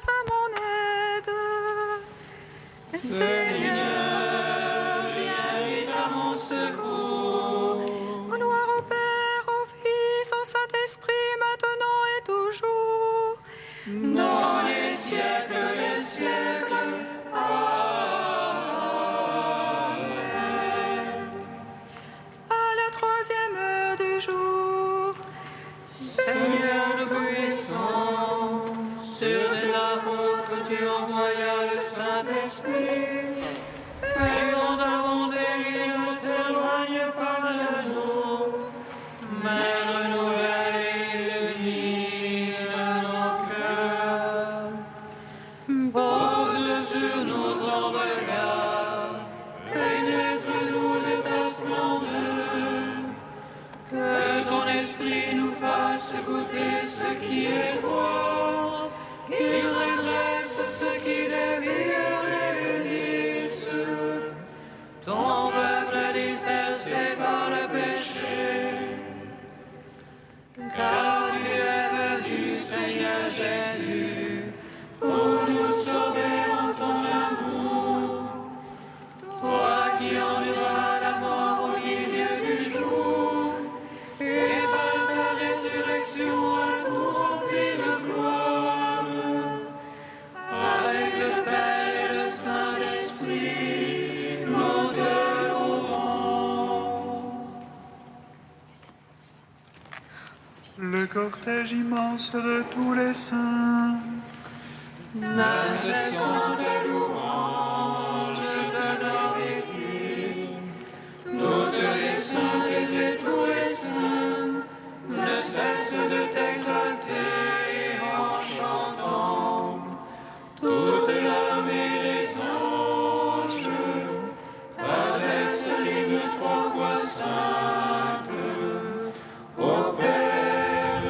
à mon aide. Seigneur, viens vite à mon secours. Gloire au Père, au Fils, au Saint-Esprit, maintenant et toujours. Dans les siècles des siècles. Amen. À la 3e heure du jour. Seigneur puissant, sur tes apôtres tu envoyas le Saint-Esprit, et en abondé il ne s'éloigne pas de nous, mais renouvelle et illumine nos cœurs. Pose sur nous ton regard, pénètre-nous de ta splendeur, que ton esprit nous fasse goûter ce qui est droit, qu'il redresse ce qui dévie et réunisse ton peuple dispersé par le péché. Car tu es venu, Seigneur Jésus, pour nous sauver en ton amour. Toi qui enduras la mort au milieu du jour, et par ta résurrection a tout rempli de gloire. Avec le Père et le Saint-Esprit, nous te louons. Le cortège immense de tous les saints. Ne cessons de louanges, de glorifier. Toutes les saintes et tous les saints ne cessent de t'exalter en chantant. Toute l'âme et les anges t'adressent l'hymne 3 fois sainte. Ô Père,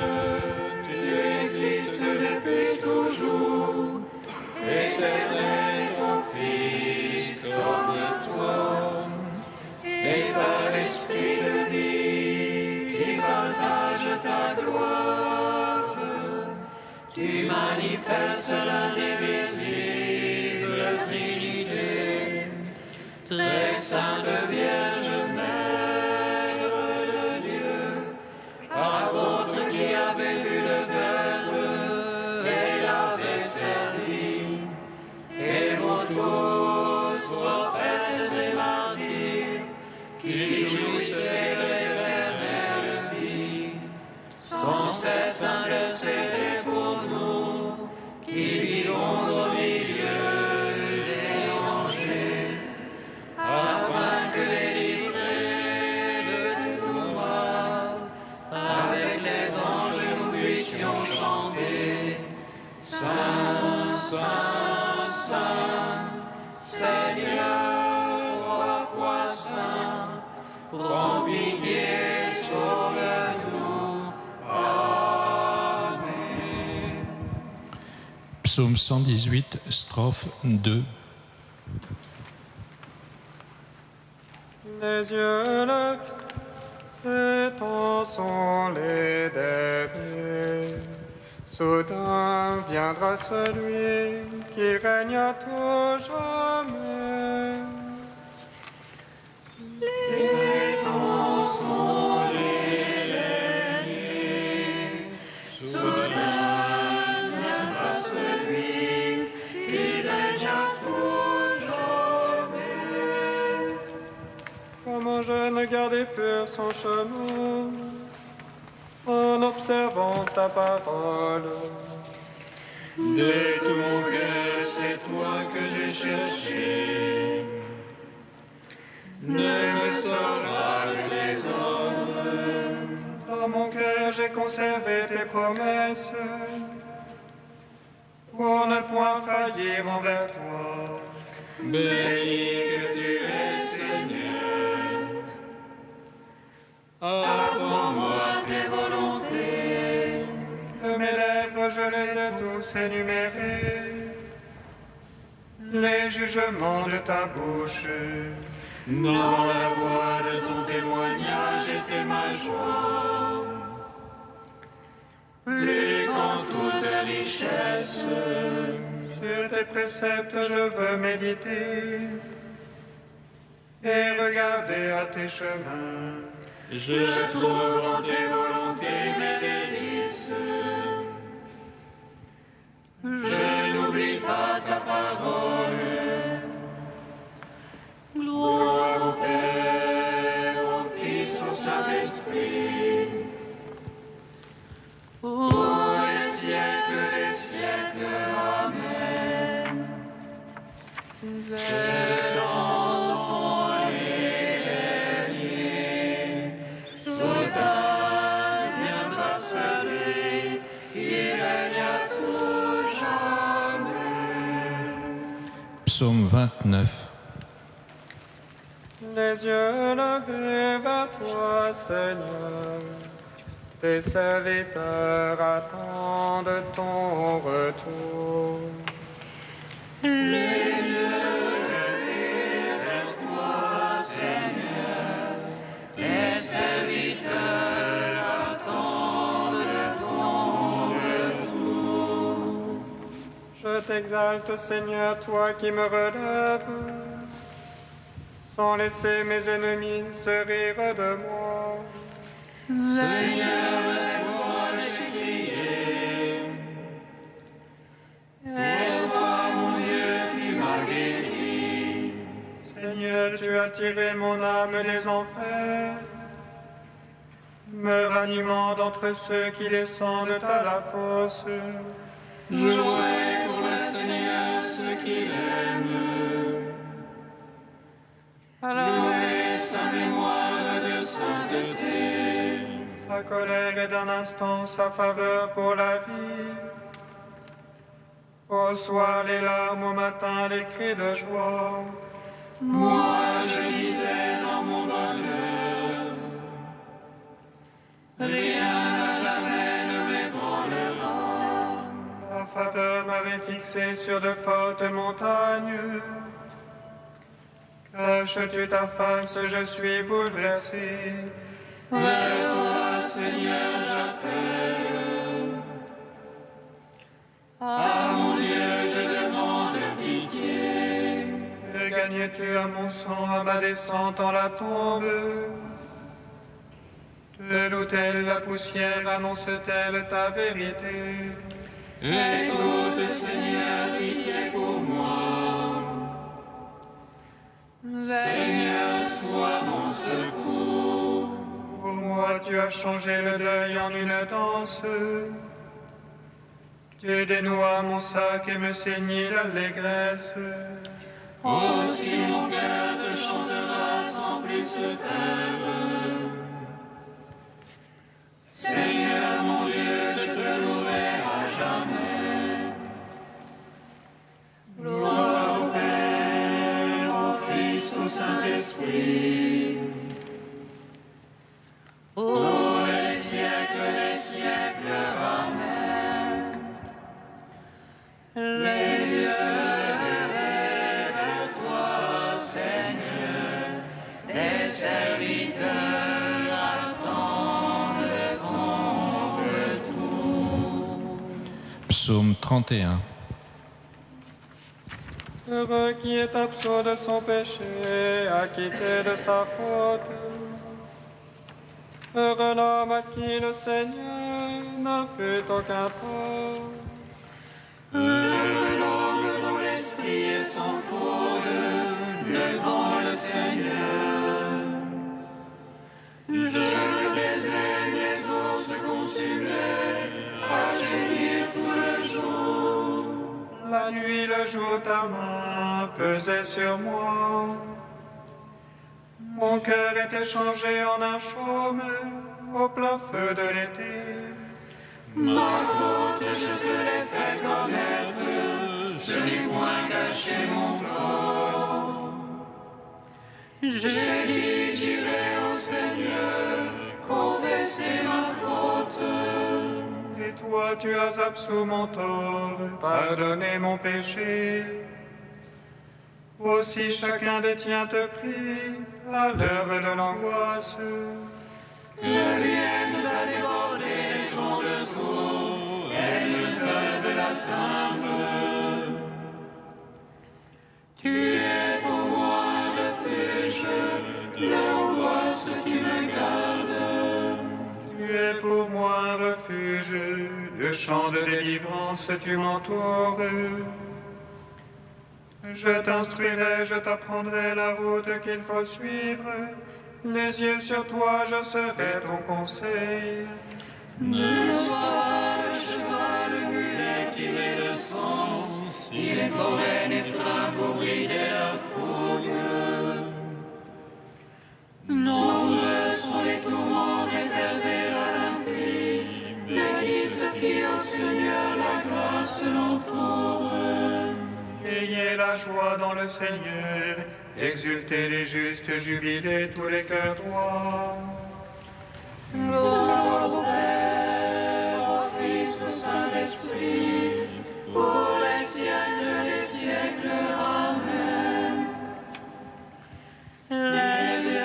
tu existes depuis toujours, éternel ton Fils comme toi, et par l'Esprit de vie qui partage ta gloire, tu manifestes l'indivisible Trinité, très sainte Vierge Mère de Dieu, apôtre qui avait vu le Verbe et l'avait servi, et vous tous, prophètes et martyrs, qui jouissez de l'éternelle vie, sans cesse intercédez pour nous, qui vivons au milieu des dangers, afin que délivrés de tout mal, avec les anges nous puissions chanter Saint, Saint, Saint, Seigneur, 3 fois Saint, prends pitié, sauve-nous. Amen. Psaume 118, strophe 2. Les yeux levés, ces temps sont les derniers. Soudain viendra celui qui règne à tout jamais. Les temps sont les derniers, soudain viendra celui qui règne à tout jamais. Comme un jeune gardé pur son chemin, en observant ta parole. De tout mon cœur, c'est toi que j'ai cherché. Ne me sors pas de tes ordres. Dans mon cœur, j'ai conservé tes promesses, pour ne point faillir envers toi. Béni que tu es, Seigneur. Apprends-moi tes volontés. De mes lèvres, je les ai tous énumérés, les jugements de ta bouche. Dans la voix de ton témoignage était ma joie. Plus qu'en toi richesse. Sur tes préceptes je veux méditer et regarder à tes chemins. Je trouve en tes volontés mes délices. Je n'oublie pas ta parole. Gloire au Père, au Fils, au Saint-Esprit, pour les siècles des siècles. Amen. Viendra celui qui règne à tout jamais. Psaume 29. Les yeux levés vers toi, Seigneur, tes serviteurs attendent ton retour. Les yeux levés vers toi, Seigneur, tes serviteurs attendent ton retour. Je t'exalte, Seigneur, toi qui me relèves, sans laisser mes ennemis se rire de moi. Seigneur, vers toi j'ai crié, et toi, mon Dieu, tu m'as guéri. Seigneur, tu as tiré mon âme des enfers, me ranimant d'entre ceux qui descendent à la fosse. Jouez pour le Seigneur ceux qui l'aiment. Louez sa mémoire de sainteté. Sa colère est d'un instant, sa faveur pour la vie. Au soir les larmes, au matin les cris de joie. Moi je disais dans mon bonheur, rien n'a jamais ne m'ébranlera. La faveur m'avait fixé sur de fortes montagnes. Caches-tu ta face, je suis bouleversé. Vers toi, Seigneur, j'appelle. À mon Dieu, je demande pitié. Et gagnes-tu à mon sang, à ma descente en la tombe? Te loue-t-elle la poussière, annonce-t-elle ta vérité? Écoute, Seigneur, pitié pour moi. Seigneur, sois mon secours. Pour moi, tu as changé le deuil en une danse. Tu dénouas mon sac et me ceignis l'allégresse. Aussi mon cœur te chantera sans plus se taire. Seigneur, mon Dieu, je te louerai à jamais. Gloire au Père, au Fils, au Saint-Esprit, pour les siècles des siècles. Amen. Les yeux levés vers toi, Seigneur, tes serviteurs attendent ton retour. Psaume 31. Heureux qui est absent de son péché, acquitté de sa faute. Heureux l'homme à qui le Seigneur n'a fait aucun tort. Heureux l'homme dont l'esprit est sans faute devant le Seigneur. Je le désire, mes os se consumaient à gémir tout le jour. La nuit, le jour, ta main pesait sur moi. Mon cœur était changé en un chaume au plein feu de l'été. Ma faute, je te l'ai fait connaître, je n'ai point caché mon tort. J'ai dit, j'irai au Seigneur, confesser ma faute. Et toi, tu as absous mon tort, pardonné mon péché. Aussi chacun des tiens te prie à l'heure de l'angoisse. Que viennent à déborder les grandes eaux, elles ne peuvent l'angoisse tu me gardes. Tu es pour moi un refuge, le champ de délivrance tu m'entoures. Je t'instruirai, je t'apprendrai la route qu'il faut suivre. Les yeux sur toi, je serai ton conseil. Ne sois pas le cheval, le mulet privé de sens. Il faut les freins pour brider la fougue. Nombreux sont les tourments réservés à l'impie, mais qui se fie au Seigneur, la grâce l'entoure. Ayez la joie dans le Seigneur, exultez les justes, jubilez tous les cœurs droits. Gloire au Père, au Fils, au Saint-Esprit, pour les siècles des siècles. Amen. Les yeux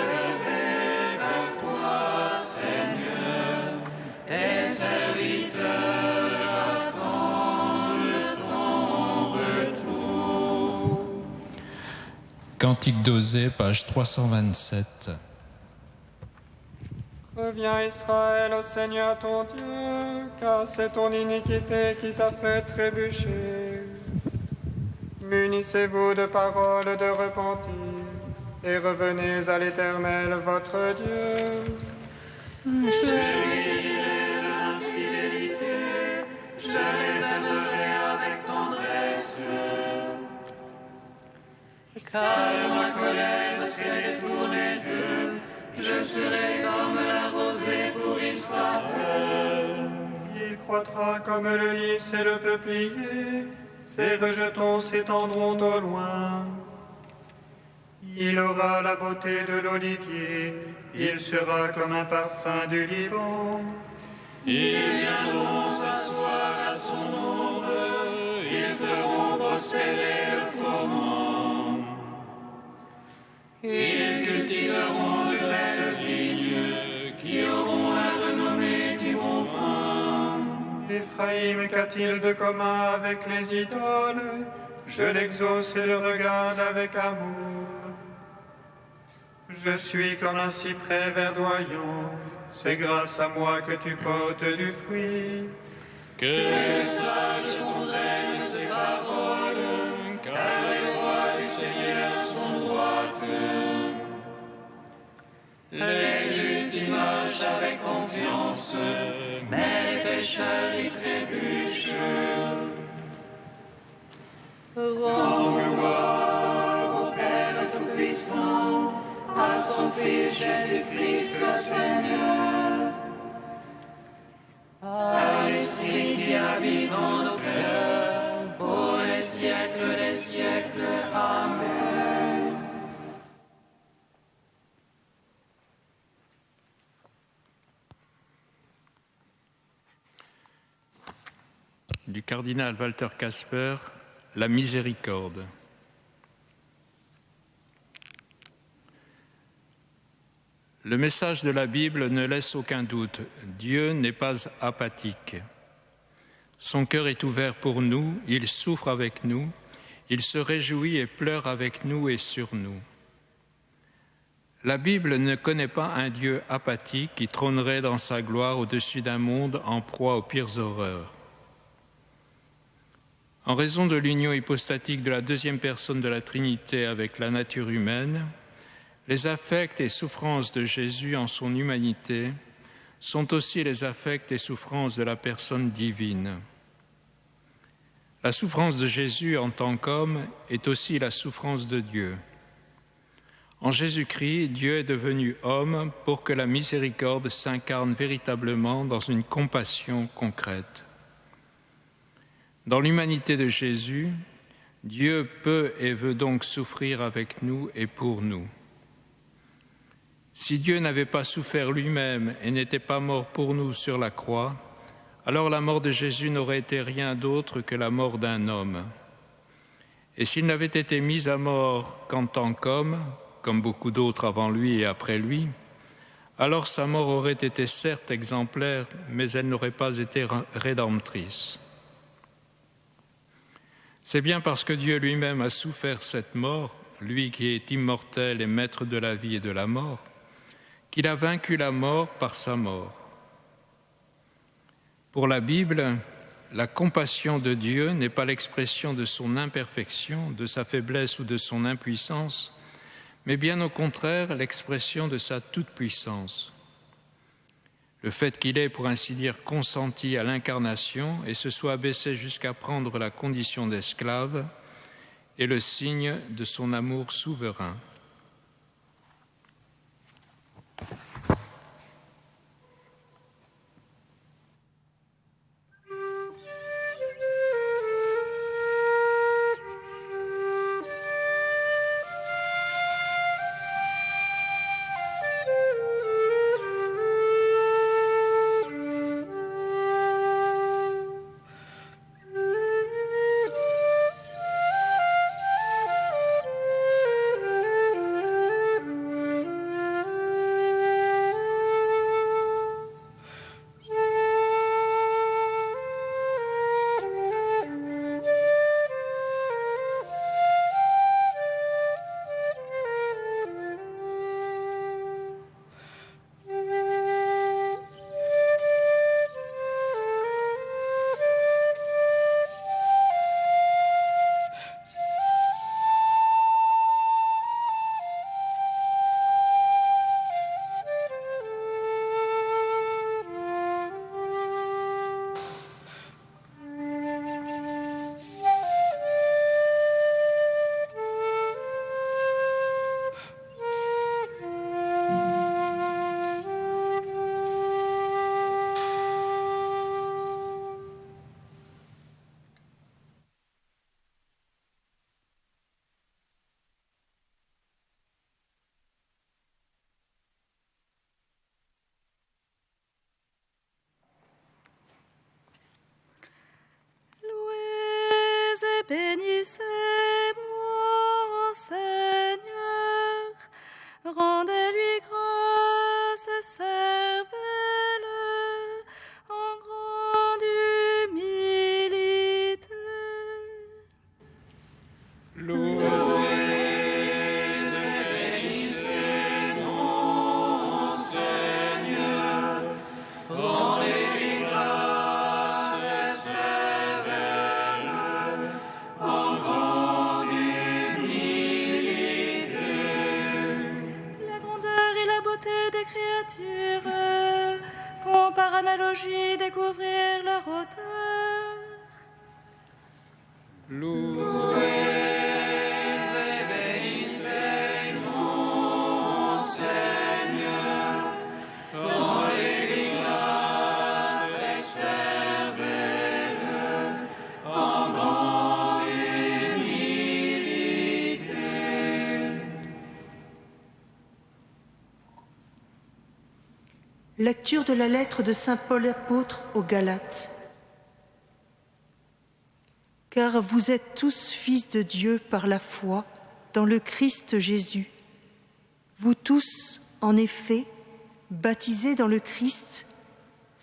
levés vers toi, Seigneur, tes serviteurs attendent ton retour. Cantique d'Osée, page 327. Reviens Israël au Seigneur ton Dieu, car c'est ton iniquité qui t'a fait trébucher. Munissez-vous de paroles de repentir, et revenez à l'Éternel votre Dieu. Je rirai de l'infidélité, je les aimerai avec tendresse. Car ma colère s'est détournée d'eux, je serai comme la rosée pour Israël. Il croîtra comme le lys et le peuplier, ses rejetons s'étendront au loin. Il aura la beauté de l'olivier, il sera comme un parfum du Liban. Ils viendront s'asseoir à son ombre, ils feront prospérer le fourment. Ils cultiveront de belles vignes, qui auront la renommée du bon vin. Éphraïm, qu'a-t-il de commun avec les idoles? Je l'exauce et le regarde avec amour. Je suis comme un cyprès verdoyant, c'est grâce à moi que tu portes du fruit. Que les sages comprennent ces paroles, car les voies du Seigneur sont droites. Les justes y marchent avec confiance, mais les pécheurs y trébuchent. Rendons gloire au Père Tout-Puissant, à son Fils Jésus-Christ le Seigneur, à l'Esprit qui habite en nos cœurs, pour les siècles des siècles. Amen. Du cardinal Walter Kasper, la miséricorde. Le message de la Bible ne laisse aucun doute. Dieu n'est pas apathique. Son cœur est ouvert pour nous, il souffre avec nous, il se réjouit et pleure avec nous et sur nous. La Bible ne connaît pas un Dieu apathique qui trônerait dans sa gloire au-dessus d'un monde en proie aux pires horreurs. En raison de l'union hypostatique de la deuxième personne de la Trinité avec la nature humaine, les affects et souffrances de Jésus en son humanité sont aussi les affects et souffrances de la personne divine. La souffrance de Jésus en tant qu'homme est aussi la souffrance de Dieu. En Jésus-Christ, Dieu est devenu homme pour que la miséricorde s'incarne véritablement dans une compassion concrète. Dans l'humanité de Jésus, Dieu peut et veut donc souffrir avec nous et pour nous. Si Dieu n'avait pas souffert lui-même et n'était pas mort pour nous sur la croix, alors la mort de Jésus n'aurait été rien d'autre que la mort d'un homme. Et s'il n'avait été mis à mort qu'en tant qu'homme, comme beaucoup d'autres avant lui et après lui, alors sa mort aurait été certes exemplaire, mais elle n'aurait pas été rédemptrice. C'est bien parce que Dieu lui-même a souffert cette mort, lui qui est immortel et maître de la vie et de la mort, qu'il a vaincu la mort par sa mort. Pour la Bible, la compassion de Dieu n'est pas l'expression de son imperfection, de sa faiblesse ou de son impuissance, mais bien au contraire l'expression de sa toute-puissance. Le fait qu'il ait, pour ainsi dire, consenti à l'incarnation et se soit abaissé jusqu'à prendre la condition d'esclave est le signe de son amour souverain. Bénissez-moi, Seigneur, rendez-lui grâce, servez-le en grande humilité. Font par analogie découvrir leur auteur. Louez et bénissez mon Seigneur, rendez-lui grâce et servez-le en grande humilité. Lecture de la lettre de saint Paul apôtre aux Galates. Car vous êtes tous fils de Dieu par la foi dans le Christ Jésus. Vous tous, en effet, baptisés dans le Christ,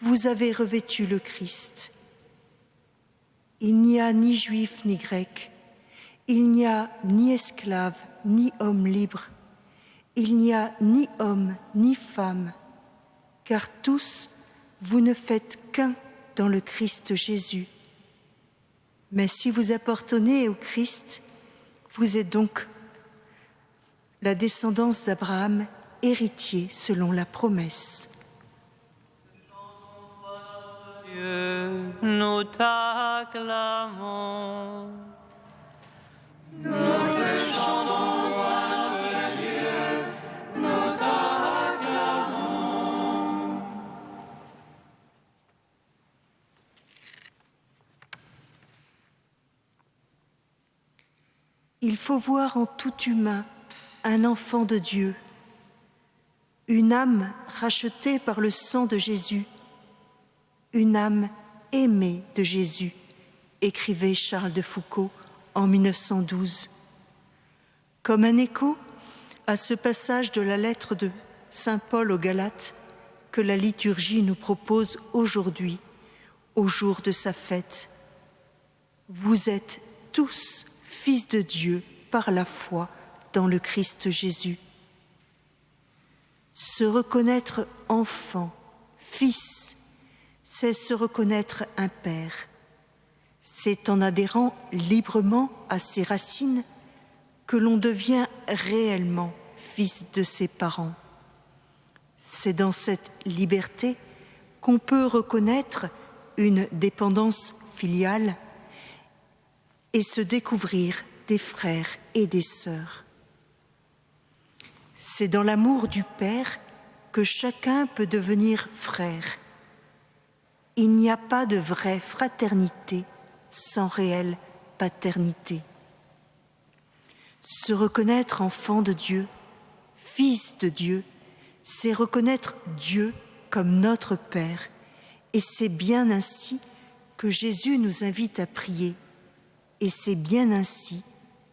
vous avez revêtu le Christ. Il n'y a ni juif ni grec, il n'y a ni esclave ni homme libre, il n'y a ni homme ni femme, car tous, vous ne faites qu'un dans le Christ Jésus. Mais si vous appartenez au Christ, vous êtes donc la descendance d'Abraham, héritier selon la promesse. Dieu, nous t'acclamons. Nous te chantons, toi notre Dieu, nous t'acclamons. Il faut voir en tout humain un enfant de Dieu, une âme rachetée par le sang de Jésus, une âme aimée de Jésus, écrivait Charles de Foucault en 1912. Comme un écho à ce passage de la lettre de saint Paul aux Galates que la liturgie nous propose aujourd'hui, au jour de sa fête. Vous êtes tous fils de Dieu par la foi dans le Christ Jésus. Se reconnaître enfant, fils, c'est se reconnaître un père. C'est en adhérant librement à ses racines que l'on devient réellement fils de ses parents. C'est dans cette liberté qu'on peut reconnaître une dépendance filiale et se découvrir des frères et des sœurs. C'est dans l'amour du Père que chacun peut devenir frère. Il n'y a pas de vraie fraternité sans réelle paternité. Se reconnaître enfant de Dieu, fils de Dieu, c'est reconnaître Dieu comme notre Père, et c'est bien ainsi que Jésus nous invite à prier, et c'est bien ainsi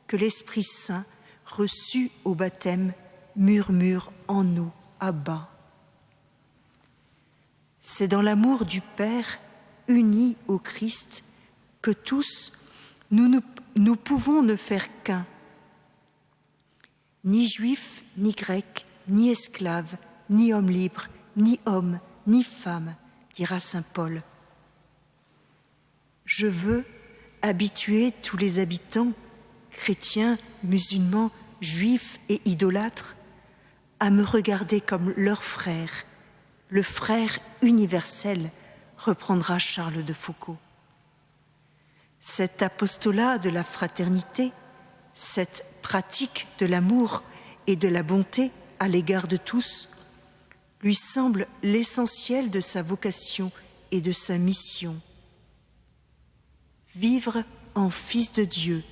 que l'Esprit Saint, reçu au baptême, murmure en nous, Abba. C'est dans l'amour du Père, uni au Christ, que tous, nous pouvons ne faire qu'un. Ni juif, ni grec, ni esclave, ni homme libre, ni homme, ni femme, dira saint Paul. Je veux habituer tous les habitants, chrétiens, musulmans, juifs et idolâtres, à me regarder comme leur frère, le frère universel, reprendra Charles de Foucault. Cet apostolat de la fraternité, cette pratique de l'amour et de la bonté à l'égard de tous, lui semble l'essentiel de sa vocation et de sa mission. Vivre en fils de Dieu,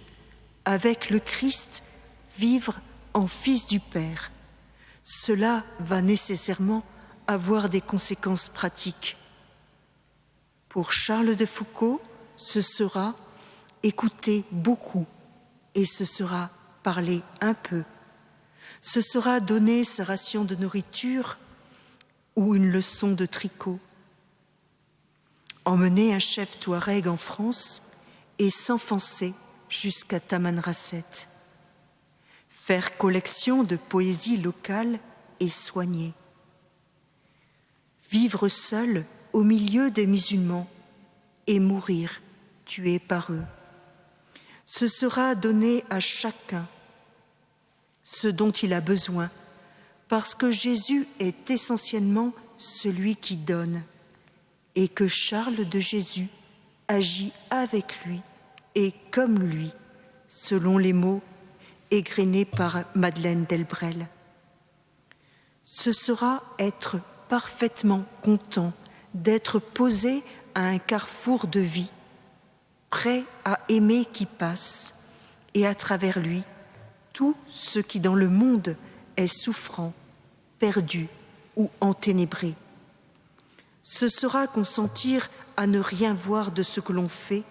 avec le Christ, vivre en fils du Père, cela va nécessairement avoir des conséquences pratiques. Pour Charles de Foucault, ce sera écouter beaucoup et ce sera parler un peu. Ce sera donner sa ration de nourriture ou une leçon de tricot. Emmener un chef touareg en France et s'enfoncer jusqu'à Tamanrasset. Faire collection de poésie locale et soigner. Vivre seul au milieu des musulmans et mourir tué par eux. Ce sera donner à chacun ce dont il a besoin, parce que Jésus est essentiellement celui qui donne, et que Charles de Jésus agit avec lui et comme lui, selon les mots égrenés par Madeleine Delbrel. Ce sera être parfaitement content d'être posé à un carrefour de vie, prêt à aimer qui passe, et à travers lui, tout ce qui dans le monde est souffrant, perdu ou enténébré. Ce sera consentir à ne rien voir de ce que l'on fait,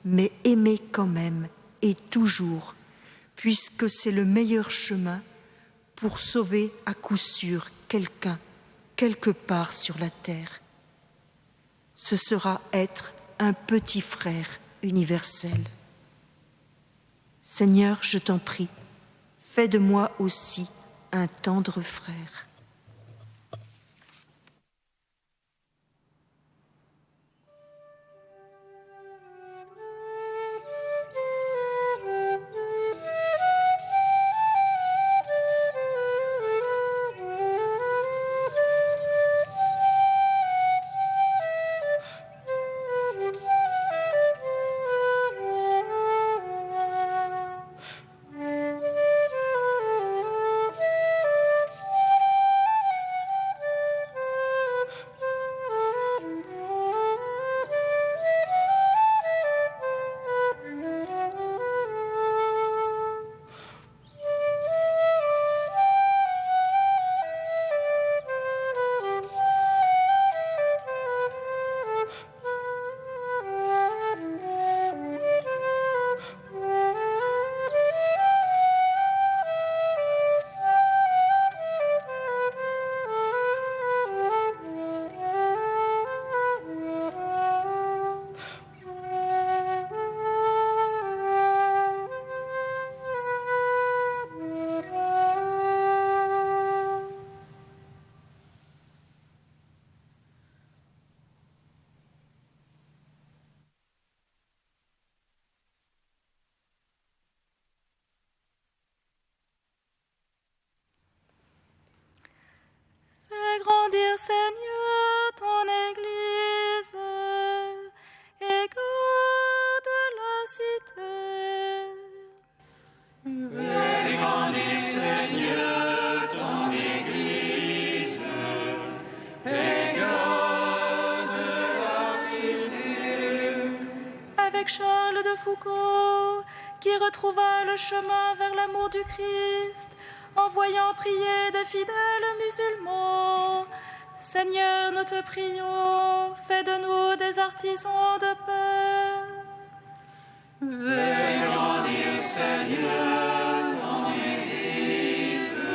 mais aimer quand même et toujours, puisque c'est le meilleur chemin pour sauver à coup sûr quelqu'un, quelque part sur la terre. Ce sera être un petit frère universel. Seigneur, je t'en prie, fais de moi aussi un tendre frère. avec Charles de Foucauld, qui retrouva le chemin vers l'amour du Christ, en voyant prier des fidèles musulmans. Seigneur, nous te prions, fais de nous des artisans de paix. Fais grandir, Seigneur, ton Église,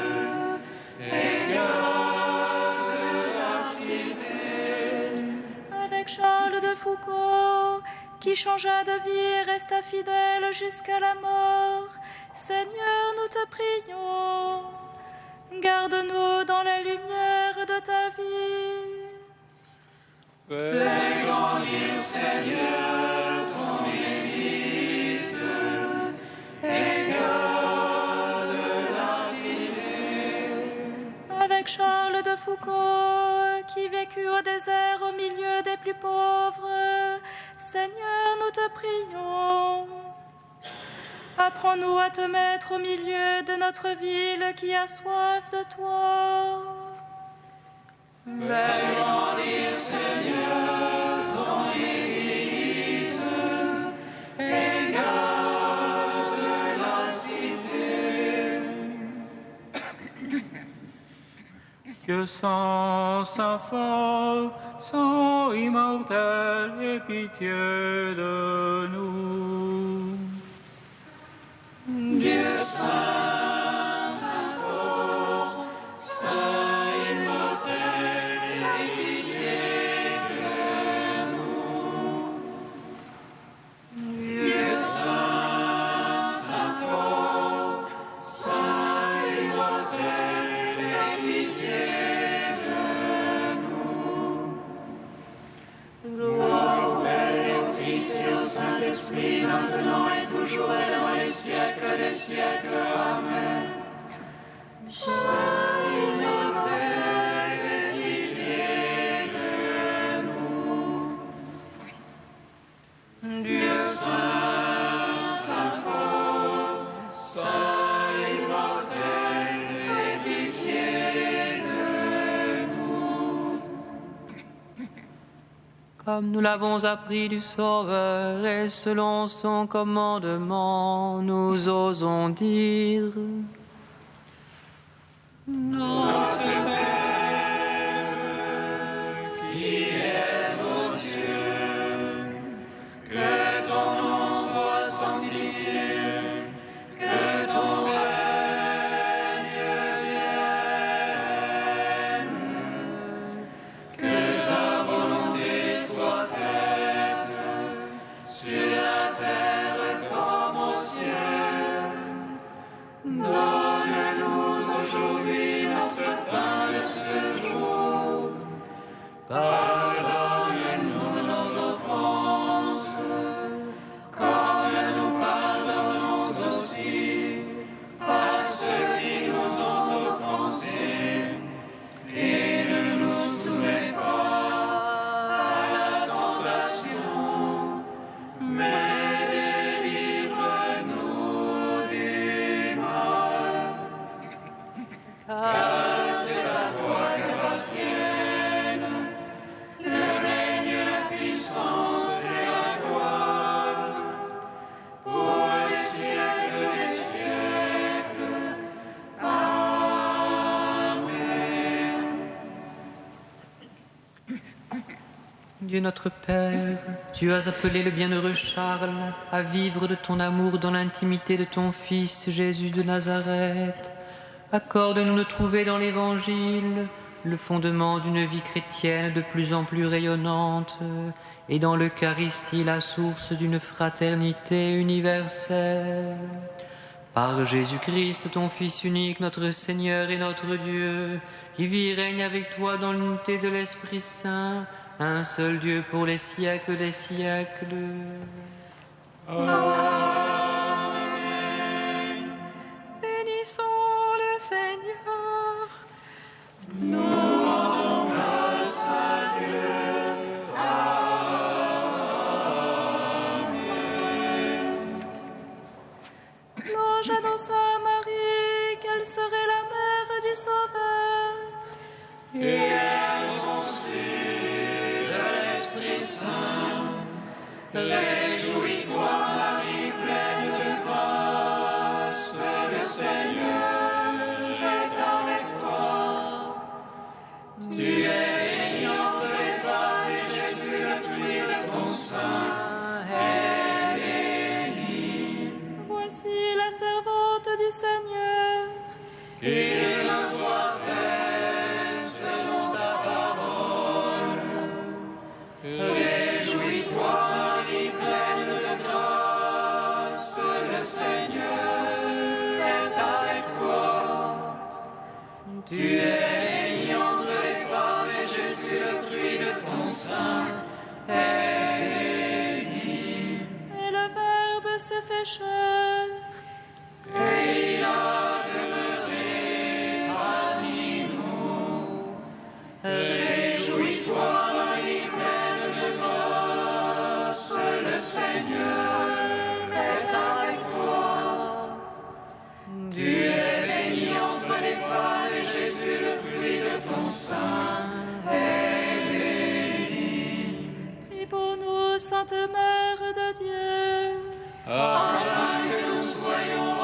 et garde la cité. Avec Charles de Foucauld, qui changea de vie et resta fidèle jusqu'à la mort. Seigneur, nous te prions, garde-nous dans la lumière de ta vie. Fais grandir, Seigneur, ton Église, et garde la cité. Avec Charles de Foucauld, qui vécut au désert au milieu des plus pauvres. Seigneur, nous te prions. Apprends-nous à te mettre au milieu de notre ville qui a soif de toi. Fais grandir, Seigneur, ton Église, et garde la cité. Que sans sa fort, sans immortel, aie pitié de nous. Dieu saint, saint fort, saint immortel, aie pitié de nous. Dieu saint, saint fort, saint immortel, aie pitié de nous. Gloire au Père et au Fils et au Saint-Esprit, maintenant et toujours et dans les siècles des siècles. Amen. Saint immortel, aie pitié de nous. Dieu saint, saint fort, saint immortel, aie pitié de nous. Comme nous l'avons appris du Sauveur et selon son commandement, nous osons dire: Notre Père, qui es aux cieux, que ton nom soit sanctifié, que ton règne vienne, que ta volonté soit faite sur la terre comme au ciel. Donne-nous aujourd'hui notre pain de ce jour. Pardonne-nous nos offenses, comme nous pardonnons aussi à ceux qui nous ont offensés. Et ne nous soumets pas à la tentation, mais délivre-nous du mal. Car c'est à toi qu'appartiennent le règne, la puissance et la gloire, pour les siècles des siècles. Amen. Dieu notre Père, tu as appelé le bienheureux Charles à vivre de ton amour dans l'intimité de ton Fils Jésus de Nazareth. Accorde-nous de trouver dans l'Évangile le fondement d'une vie chrétienne de plus en plus rayonnante et dans l'Eucharistie la source d'une fraternité universelle. Par Jésus-Christ, ton Fils unique, notre Seigneur et notre Dieu, qui vit et règne avec toi dans l'unité de l'Esprit Saint, un seul Dieu pour les siècles des siècles. Bénissons le Seigneur. Nous rendons grâce à Dieu. L'ange annonça à Marie qu'elle serait la mère du Sauveur. Et elle conçut de l'Esprit Saint, Réjouis-toi, Marie, pleine de grâce, le Seigneur est avec toi. Tu es bénie entre les femmes, et Jésus, le fruit de ton sein, est béni. Voici la servante du Seigneur. Qu'il me soit fait selon ta parole. Réjouis-toi, Marie, pleine de grâce, le Seigneur est avec toi. Tu es bénie entre les femmes, et Jésus, le fruit de ton sein, est béni. Et le Verbe s'est fait chair. Et il a demeuré parmi nous. Réjouis-toi, Marie, pleine de grâce, le Seigneur est avec toi. Tu es bénie entre les femmes, et Jésus, le fruit de ton sein, est béni. Prie pour nous, Sainte Mère de Dieu. Afin que nous soyons